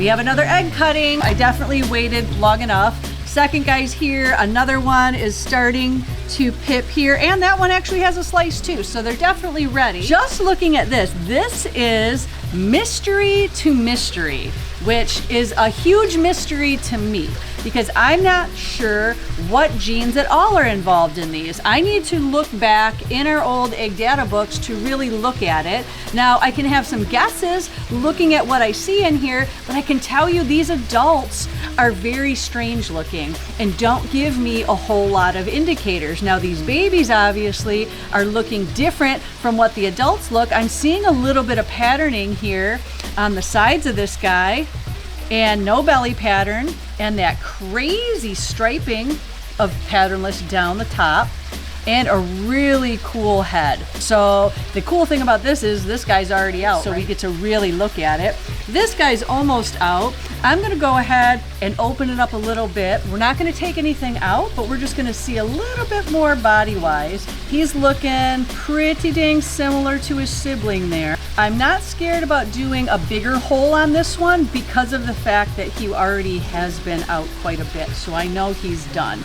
We have another egg cutting. I definitely waited long enough. Second guy's here. Another one is starting to pip here. And that one actually has a slice too. So they're definitely ready. Just looking at this, this is mystery to mystery, which is a huge mystery to me because I'm not sure what genes at all are involved in these. I need to look back in our old egg data books to really look at it. Now I can have some guesses looking at what I see in here, but I can tell you these adults are very strange looking and don't give me a whole lot of indicators. Now these babies obviously are looking different from what the adults look. I'm seeing a little bit of patterning here on the sides of this guy and no belly pattern and that crazy striping of patternless down the top and a really cool head. So the cool thing about this is this guy's already out, so we get to really look at it. This guy's almost out. I'm gonna go ahead and open it up a little bit. We're not gonna take anything out, but we're just gonna see a little bit more body-wise. He's looking pretty dang similar to his sibling there. I'm not scared about doing a bigger hole on this one because of the fact that he already has been out quite a bit, so I know he's done.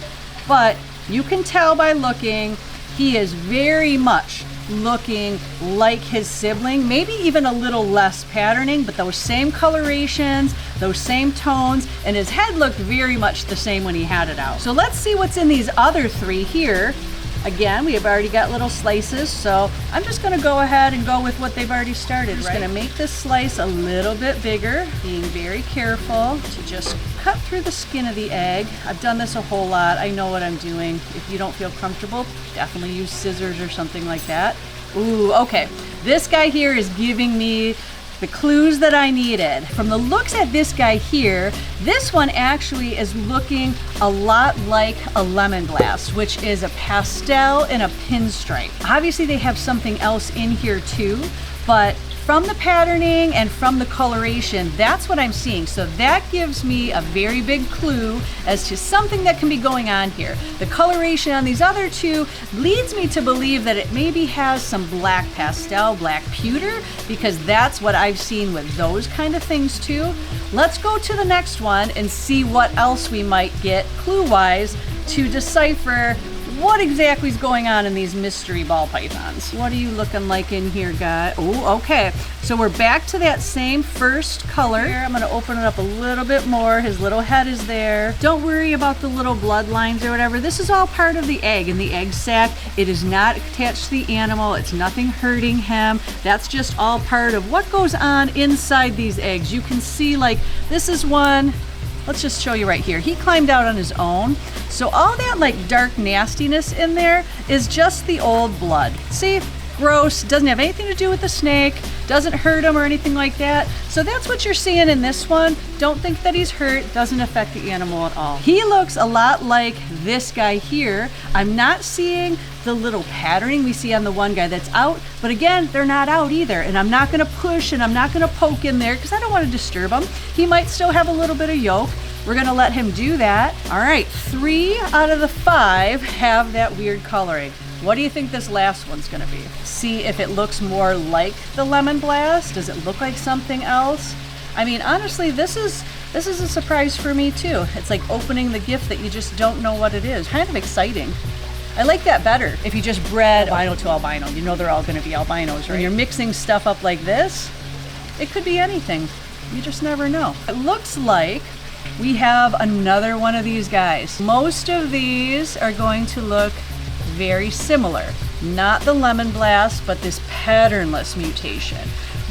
But you can tell by looking, he is very much looking like his sibling, maybe even a little less patterning, but those same colorations, those same tones, and his head looked very much the same when he had it out. So let's see what's in these other three here. Again, we have already got little slices, so I'm just gonna go ahead and go with what they've already started. I'm just gonna make this slice a little bit bigger, being very careful to just cut through the skin of the egg. I've done this a whole lot. I know what I'm doing. If you don't feel comfortable, definitely use scissors or something like that. Ooh, okay. This guy here is giving me the clues that I needed. From the looks at this guy here, this one actually is looking a lot like a lemon blast, which is a pastel and a pinstripe. Obviously they have something else in here too, but from the patterning and from the coloration, that's what I'm seeing. So that gives me a very big clue as to something that can be going on here. The coloration on these other two leads me to believe that it maybe has some black pastel, black pewter, because that's what I've seen with those kind of things too. Let's go to the next one and see what else we might get clue-wise to decipher what exactly is going on in these mystery ball pythons. What are you looking like in here, guy? Oh, okay. So we're back to that same first color. Here, I'm gonna open it up a little bit more. His little head is there. Don't worry about the little bloodlines or whatever. This is all part of the egg and the egg sac. It is not attached to the animal. It's nothing hurting him. That's just all part of what goes on inside these eggs. You can see, like, this is one. Let's just show you right here. He climbed out on his own. So all that like dark nastiness in there is just the old blood. See, gross, doesn't have anything to do with the snake, doesn't hurt him or anything like that. So that's what you're seeing in this one. Don't think that he's hurt, doesn't affect the animal at all. He looks a lot like this guy here. I'm not seeing the little patterning we see on the one guy that's out, but again, they're not out either. And I'm not gonna push and I'm not gonna poke in there because I don't wanna disturb him. He might still have a little bit of yolk. We're gonna let him do that. All right, 3 out of the 5 have that weird coloring. What do you think this last one's gonna be? See if it looks more like the lemon blast. Does it look like something else? I mean, honestly, this is a surprise for me too. It's like opening the gift that you just don't know what it is. Kind of exciting. I like that better. If you just bred albino to albino, you know they're all gonna be albinos, right? When you're mixing stuff up like this, it could be anything. You just never know. It looks like we have another one of these guys. Most of these are going to look very similar. Not the lemon blast, but this patternless mutation,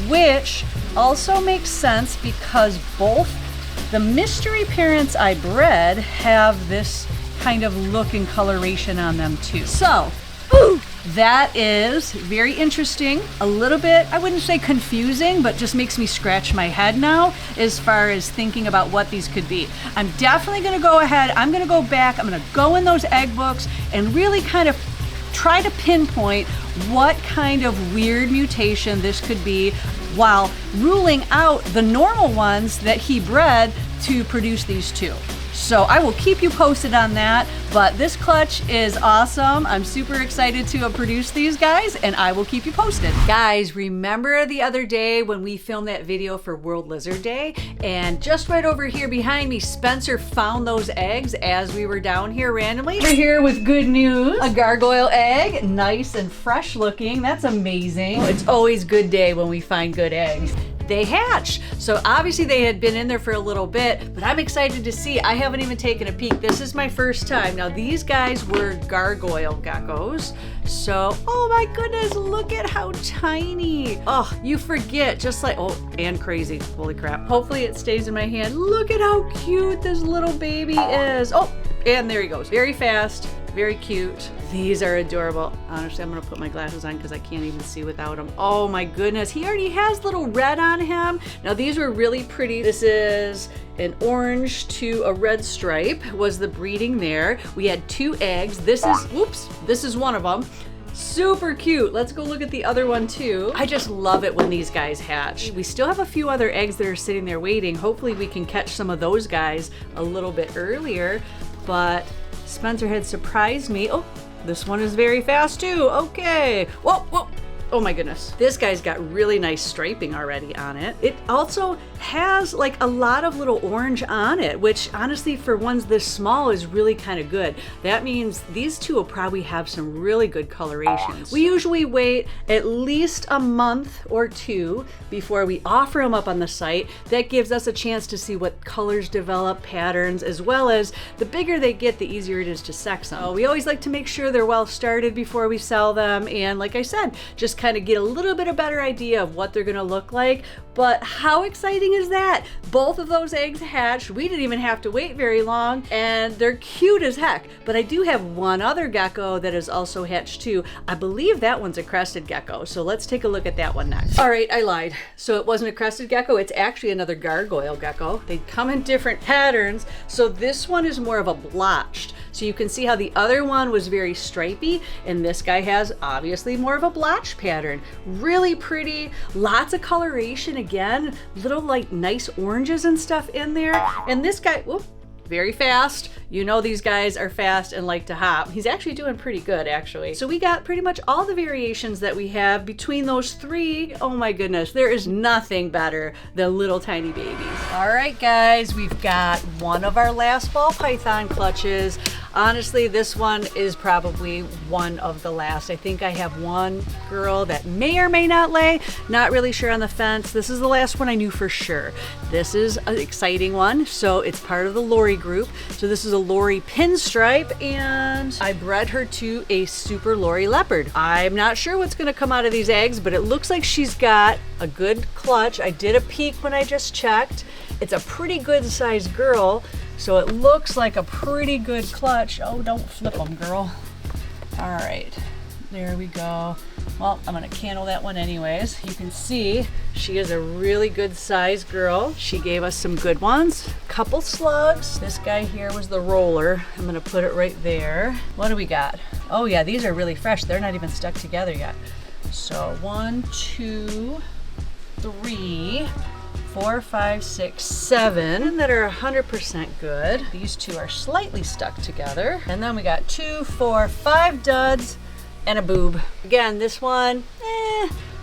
which also makes sense because both the mystery parents I bred have this kind of look and coloration on them too. So, that is very interesting. A little bit, I wouldn't say confusing, but just makes me scratch my head now as far as thinking about what these could be. I'm definitely gonna go ahead, I'm gonna go back, I'm gonna go in those egg books and really kind of try to pinpoint what kind of weird mutation this could be while ruling out the normal ones that he bred to produce these two. So I will keep you posted on that, but this clutch is awesome. I'm super excited to produce these guys, and I will keep you posted. Guys, remember the other day when we filmed that video for World Lizard Day? And just right over here behind me, Spencer found those eggs as we were down here randomly. We're here with good news. A gargoyle egg, nice and fresh looking. That's amazing. It's always good day when we find good eggs. They hatched. So obviously they had been in there for a little bit, but I'm excited to see. I haven't even taken a peek. This is my first time. Now these guys were gargoyle geckos. So, oh my goodness, look at how tiny. Oh, you forget, just like, oh, and crazy, holy crap. Hopefully it stays in my hand. Look at how cute this little baby is. Oh, and there he goes, very fast. Very cute. These are adorable. Honestly, I'm gonna put my glasses on because I can't even see without them. Oh my goodness, he already has little red on him. Now these were really pretty. This is an orange to a red stripe was the breeding there. We had 2 eggs. This is, whoops, this is one of them. Super cute. Let's go look at the other one too. I just love it when these guys hatch. We still have a few other eggs that are sitting there waiting. Hopefully we can catch some of those guys a little bit earlier, but Spencer had surprised me. Oh, this one is very fast too. Okay. Whoa, whoa. Oh my goodness. This guy's got really nice striping already on it. It also has like a lot of little orange on it, which honestly for ones this small is really kind of good. That means these two will probably have some really good colorations. We usually wait at least a month or 2 before we offer them up on the site. That gives us a chance to see what colors develop, patterns, as well as the bigger they get, the easier it is to sex them. We always like to make sure they're well started before we sell them. And like I said, just kind of get a little bit of better idea of what they're gonna look like. But how exciting is that? Both of those eggs hatched. We didn't even have to wait very long, and they're cute as heck. But I do have one other gecko that is also hatched too. I believe that one's a crested gecko. So let's take a look at that one next. All right, I lied. So it wasn't a crested gecko. It's actually another gargoyle gecko. They come in different patterns. So this one is more of a blotched. So you can see how the other one was very stripy, and this guy has obviously more of a blotch pattern. Really pretty, lots of coloration again, little like nice oranges and stuff in there. And this guy, whoop, very fast. You know these guys are fast and like to hop. He's actually doing pretty good actually. So we got pretty much all the variations that we have between those 3. Oh my goodness, there is nothing better than little tiny babies. All right guys, we've got one of our last ball python clutches. Honestly, this one is probably one of the last. I think I have one girl that may or may not lay. Not really sure on the fence. This is the last one I knew for sure. This is an exciting one. So it's part of the Lori group. So this is a Lori pinstripe, and I bred her to a super Lori leopard. I'm not sure what's gonna come out of these eggs, but it looks like she's got a good clutch. I did a peek when I just checked. It's a pretty good sized girl. So it looks like a pretty good clutch. Oh, don't flip them, girl. All right, there we go. Well, I'm gonna candle that one anyways. You can see she is a really good sized girl. She gave us some good ones. Couple slugs. This guy here was the roller. I'm gonna put it right there. What do we got? Oh yeah, these are really fresh. They're not even stuck together yet. So 1, 2, 3, 4, 5, 6, 7 that are 100% good. These 2 are slightly stuck together. And then we got 2, 4, 5 duds and a boob. Again, this one,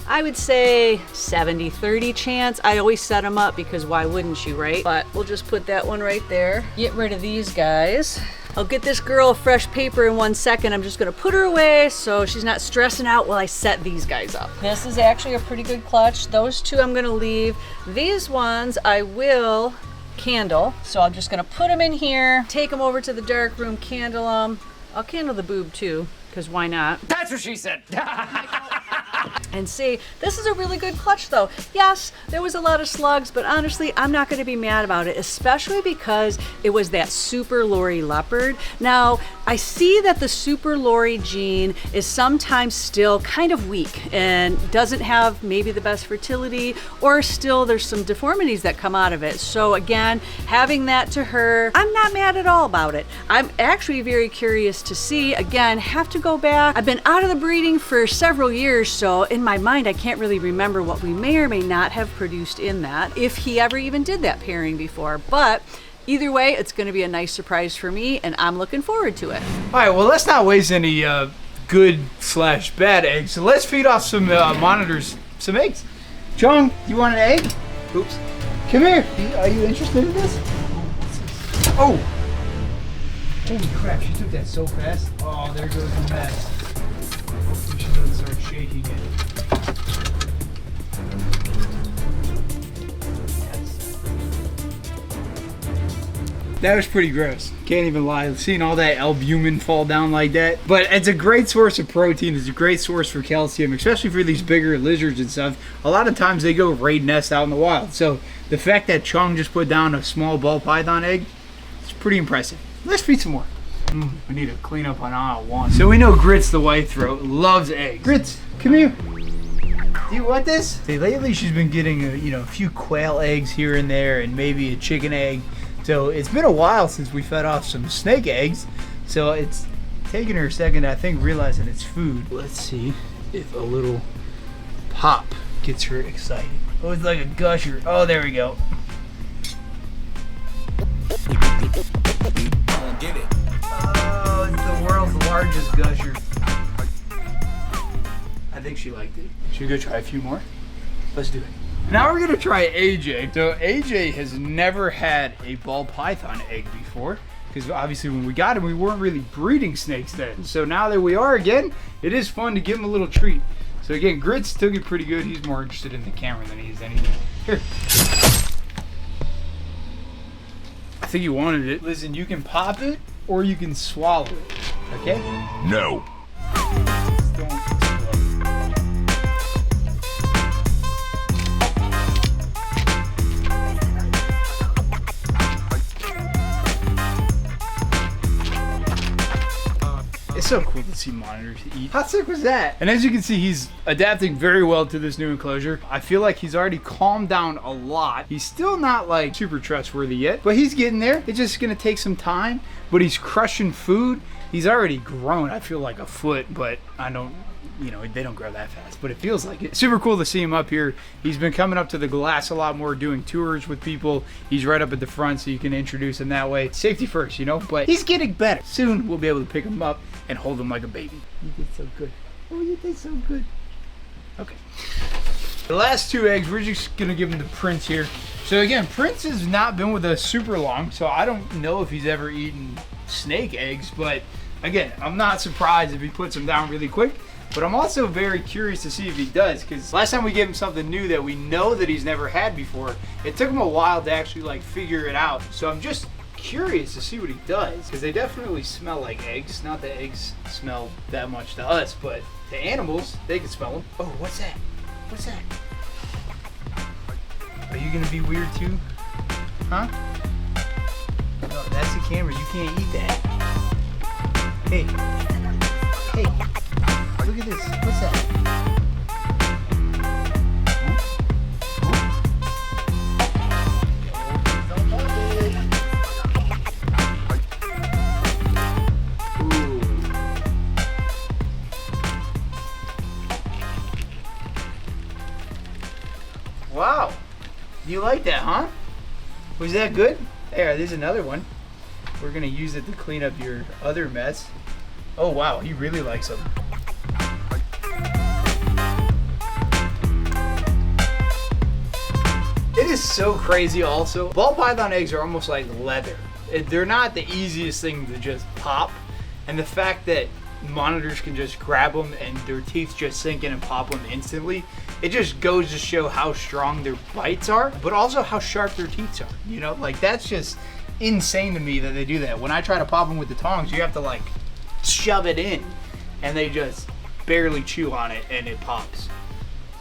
I would say 70-30 chance. I always set them up because why wouldn't you, right? But we'll just put that one right there. Get rid of these guys. I'll get this girl a fresh paper in 1 second. I'm just gonna put her away so she's not stressing out while I set these guys up. This is actually a pretty good clutch. Those 2 I'm gonna leave. These ones I will candle. So I'm just gonna put them in here, take them over to the dark room, candle them. I'll candle the boob too, because why not? That's what she said. And see, this is a really good clutch though. Yes, there was a lot of slugs, but honestly, I'm not gonna be mad about it, especially because it was that super Lori leopard. Now, I see that the super Lori gene is sometimes still kind of weak and doesn't have maybe the best fertility, or still there's some deformities that come out of it. So again, having that to her, I'm not mad at all about it. I'm actually very curious to see, again, have to go back. I've been out of the breeding for several years, so in my mind, I can't really remember what we may or may not have produced in that, if he ever even did that pairing before. But Either way, it's going to be a nice surprise for me, and I'm looking forward to it. All right, well, let's not waste any good/bad eggs. So let's feed off some monitors some eggs. Chung, do you want an egg? Oops. Come here. Are you interested in this? Oh! Holy crap, she took that so fast. Oh, there goes the mess. Hopefully she doesn't start shaking it. That was pretty gross. Can't even lie. Seeing all that albumin fall down like that. But it's a great source of protein. It's a great source for calcium, especially for these bigger lizards and stuff. A lot of times they go raid nests out in the wild. So the fact that Chung just put down a small ball python egg, it's pretty impressive. Let's feed some more. We need to clean up on aisle 1. So we know Grits the white throat loves eggs. Grits, come here. Do you want this? See, lately she's been getting a few quail eggs here and there, and maybe a chicken egg. So it's been a while since we fed off some snake eggs. So it's taking her a second, I think, realizing it's food. Let's see if a little pop gets her excited. Oh, it's like a gusher. Oh, there we go. Get it. Oh, it's the world's largest gusher. I think she liked it. Should we go try a few more? Let's do it. Now we're gonna try AJ. So AJ has never had a ball python egg before, because obviously when we got him, we weren't really breeding snakes then. So now that we are again, it is fun to give him a little treat. So again, Grits took it pretty good. He's more interested in the camera than he is anything. Here. I think you wanted it. Listen, you can pop it or you can swallow it. Okay? No. Don't explode. It's so cool to see monitors eat. How sick was that? And as you can see, he's adapting very well to this new enclosure. I feel like he's already calmed down a lot. He's still not like super trustworthy yet, but he's getting there. It's just gonna take some time, but he's crushing food. He's already grown, I feel like a foot, but I don't, they don't grow that fast, but it feels like it. Super cool to see him up here. He's been coming up to the glass a lot more, doing tours with people. He's right up at the front, so you can introduce him that way. Safety first, but he's getting better. Soon we'll be able to pick him up and hold him like a baby. You did so good. Oh, you did so good. Okay. The last 2 eggs, we're just gonna give him to Prince here. So again, Prince has not been with us super long, so I don't know if he's ever eaten snake eggs, but again, I'm not surprised if he puts them down really quick. But I'm also very curious to see if he does, because last time we gave him something new that we know that he's never had before, it took him a while to actually figure it out. So I'm just curious to see what he does, because they definitely smell like eggs. Not that eggs smell that much to us, but to animals, they can smell them. Oh, what's that? What's that? Are you gonna be weird too? Huh? No, that's the camera. You can't eat that. Hey. Hey. Look at this. What's that? Ooh. Wow. You like that, huh? Was that good? There, there's another one. We're gonna use it to clean up your other mess. Oh wow, he really likes them. It is so crazy also. Ball python eggs are almost like leather. They're not the easiest thing to just pop. And the fact that monitors can just grab them and their teeth just sink in and pop them instantly, it just goes to show how strong their bites are, but also how sharp their teeth are. That's just insane to me that they do that. When I try to pop them with the tongs, you have to shove it in and they just barely chew on it and it pops.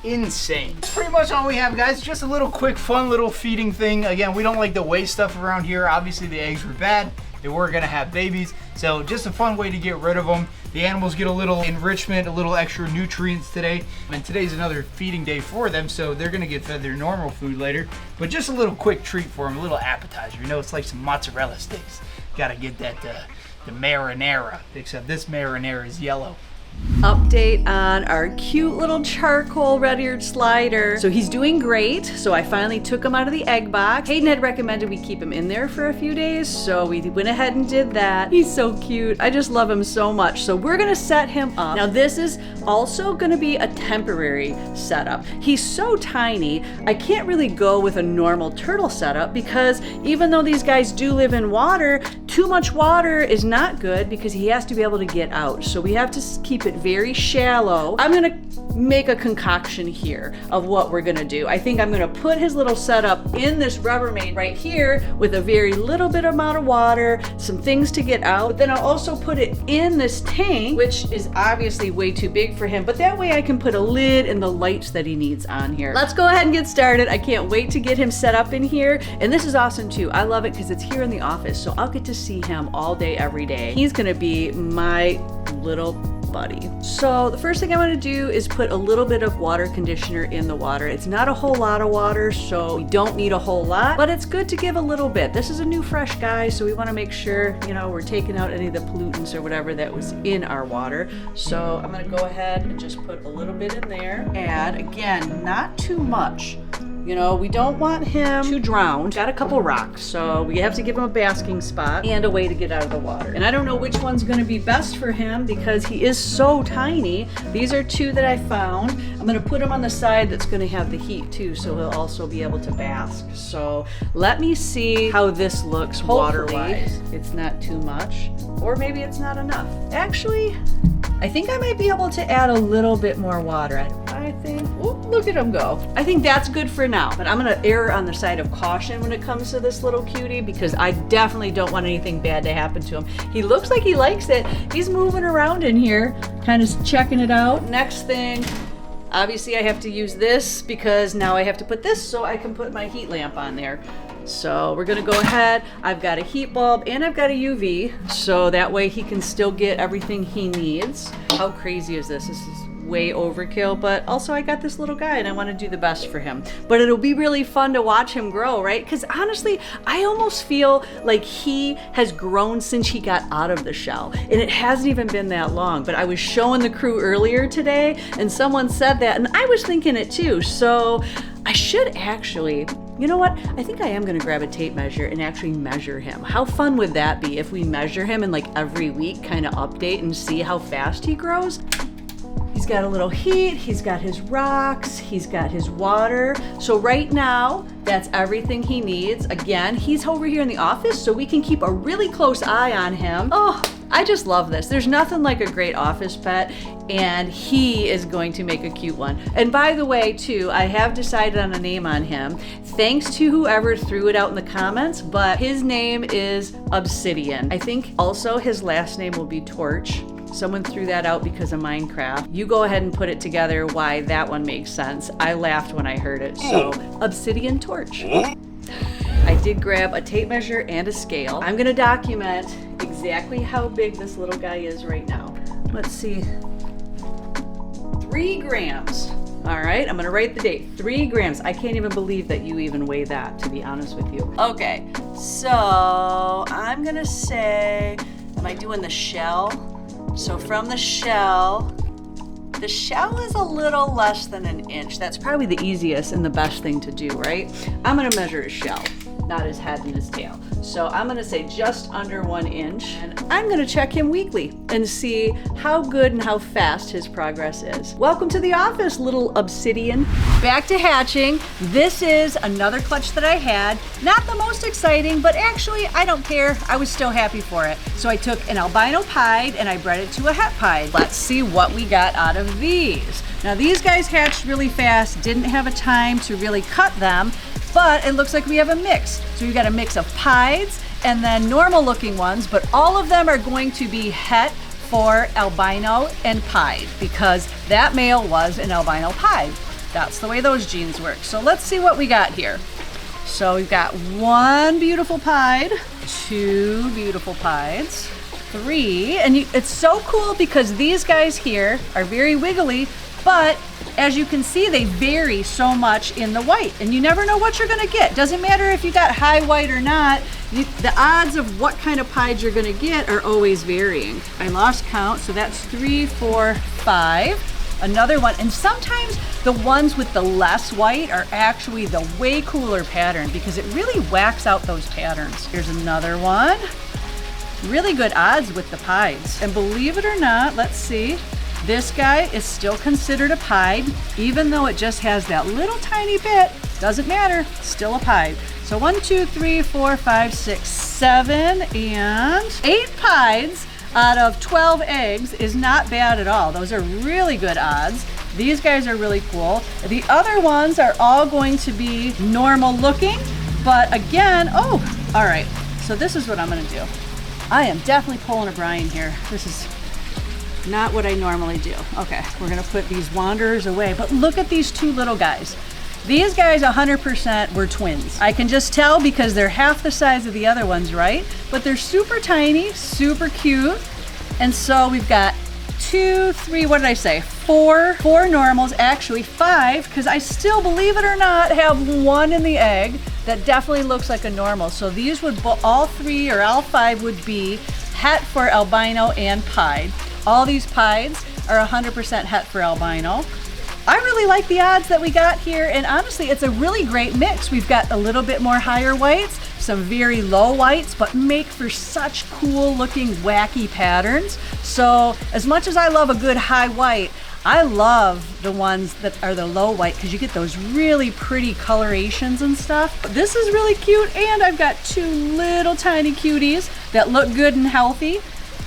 Insane. That's pretty much all we have, guys. Just a little quick fun little feeding thing. Again, we don't like to waste stuff around here. Obviously the eggs were bad. They were gonna have babies, so just a fun way to get rid of them. The animals get a little enrichment, a little extra nutrients today, and today's another feeding day for them, so they're gonna get fed their normal food later. But just a little quick treat for them, a little appetizer. It's like some mozzarella sticks. Gotta get that the marinara, except this marinara is yellow. Update on our cute little charcoal red-eared slider. So he's doing great. So I finally took him out of the egg box. Hayden had recommended we keep him in there for a few days, so we went ahead and did that. He's so cute. I just love him so much. So we're gonna set him up. Now this is also gonna be a temporary setup. He's so tiny, I can't really go with a normal turtle setup because even though these guys do live in water, too much water is not good because he has to be able to get out. So we have to keep it very shallow. I'm gonna make a concoction here of what we're gonna do. I think I'm gonna put his little setup in this Rubbermaid right here with a very little bit amount of water, some things to get out. But then I'll also put it in this tank, which is obviously way too big for him, but that way I can put a lid and the lights that he needs on here. Let's go ahead and get started. I can't wait to get him set up in here. And this is awesome too. I love it because it's here in the office, so I'll get to see him all day, every day. He's gonna be my little buddy. So the first thing I want to do is put a little bit of water conditioner in the water. It's not a whole lot of water, so we don't need a whole lot, but it's good to give a little bit. This is a new fresh guy, so we want to make sure, you know, we're taking out any of the pollutants or whatever that was in our water. So I'm going to go ahead and just put a little bit in there. And again, not too much. You know, we don't want him to drown. Got a couple rocks, so we have to give him a basking spot and a way to get out of the water. And I don't know which one's gonna be best for him because he is so tiny. These are two that I found. I'm gonna put him on the side that's gonna have the heat too, so he'll also be able to bask. So let me see how this looks water-wise. It's not too much, or maybe it's not enough. Actually, I think I might be able to add a little bit more water. I think, oh, look at him go. I think that's good for now, but I'm gonna err on the side of caution when it comes to this little cutie because I definitely don't want anything bad to happen to him. He looks like he likes it. He's moving around in here, kind of checking it out. Next thing, obviously I have to use this because now I have to put this so I can put my heat lamp on there. So we're gonna go ahead. I've got a heat bulb and I've got a UV, so that way he can still get everything he needs. How crazy is this? This is way overkill, but also I got this little guy and I want to do the best for him. But it'll be really fun to watch him grow, right? Because honestly, I almost feel like he has grown since he got out of the shell. And it hasn't even been that long, but I was showing the crew earlier today and someone said that and I was thinking it too. So I should actually, you know what? I think I am gonna grab a tape measure and actually measure him. How fun would that be if we measure him and like every week kind of update and see how fast he grows? He's got a little heat, he's got his rocks, he's got his water. So right now, that's everything he needs. Again, he's over here in the office so we can keep a really close eye on him. Oh, I just love this. There's nothing like a great office pet, and he is going to make a cute one. And by the way, too, I have decided on a name on him. Thanks to whoever threw it out in the comments, but his name is Obsidian. I think also his last name will be Torch. Someone threw that out because of Minecraft. You go ahead and put it together why that one makes sense. I laughed when I heard it. So, Obsidian Torch. I did grab a tape measure and a scale. I'm gonna document exactly how big this little guy is right now. Let's see. 3 grams. All right, I'm gonna write the date. 3 grams. I can't even believe that you even weigh that, to be honest with you. Okay, so I'm gonna say, am I doing the shell? So from the shell is a little less than an inch. That's probably the easiest and the best thing to do, right? I'm gonna measure his shell, not his head and his tail. So I'm gonna say just under 1 inch, and I'm gonna check him weekly and see how good and how fast his progress is. Welcome to the office, little Obsidian. Back to hatching. This is another clutch that I had. Not the most exciting, but actually I don't care. I was still happy for it. So I took an albino pied and I bred it to a het pied. Let's see what we got out of these. Now these guys hatched really fast, didn't have a time to really cut them, but it looks like we have a mix. So we've got a mix of pieds and then normal looking ones, but all of them are going to be het for albino and pied because that male was an albino pied. That's the way those genes work. So let's see what we got here. So we've got 1 beautiful pied, 2 beautiful pieds, 3, and it's so cool because these guys here are very wiggly, but as you can see, they vary so much in the white, and you never know what you're gonna get. Doesn't matter if you got high white or not, The odds of what kind of pieds you're gonna get are always varying. I lost count, so that's 3, 4, 5. Another one, and sometimes the ones with the less white are actually the way cooler pattern because it really whacks out those patterns. Here's another one. Really good odds with the pieds. And believe it or not, let's see, this guy is still considered a pied, even though it just has that little tiny bit. Doesn't matter, still a pied. So 1, 2, 3, 4, 5, 6, 7, and 8 pieds out of 12 eggs is not bad at all. Those are really good odds. These guys are really cool. The other ones are all going to be normal looking, but again, oh, all right. So this is what I'm gonna do. I am definitely pulling a Brian here. This is not what I normally do. Okay, we're gonna put these wanderers away, but look at these 2 little guys. These guys 100% were twins. I can just tell because they're half the size of the other ones, right? But they're super tiny, super cute. And so we've got 2, 3, what did I say? 4 normals, actually 5, because I still, believe it or not, have 1 in the egg that definitely looks like a normal. So these would, all 3 or all 5 would be het for albino and pied. All these pieds are 100% het for albino. I really like the odds that we got here, and honestly, it's a really great mix. We've got a little bit more higher whites, some very low whites, but make for such cool looking wacky patterns. So as much as I love a good high white, I love the ones that are the low white because you get those really pretty colorations and stuff. This is really cute, and I've got 2 little tiny cuties that look good and healthy.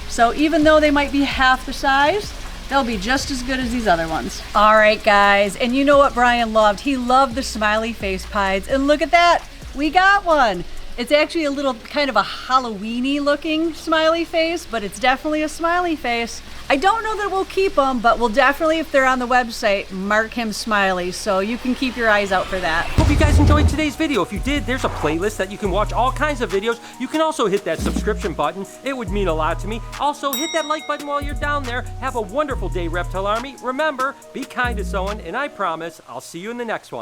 So even though they might be half the size, they'll be just as good as these other ones. All right, guys, and you know what Brian loved? He loved the smiley face pieds, and look at that, we got one. It's actually a little kind of a Halloween-y looking smiley face, but it's definitely a smiley face. I don't know that we'll keep them, but we'll definitely, if they're on the website, mark him smiley, so you can keep your eyes out for that. Hope you guys enjoyed today's video. If you did, there's a playlist that you can watch all kinds of videos. You can also hit that subscription button. It would mean a lot to me. Also, hit that like button while you're down there. Have a wonderful day, Reptile Army. Remember, be kind to someone, and I promise I'll see you in the next one.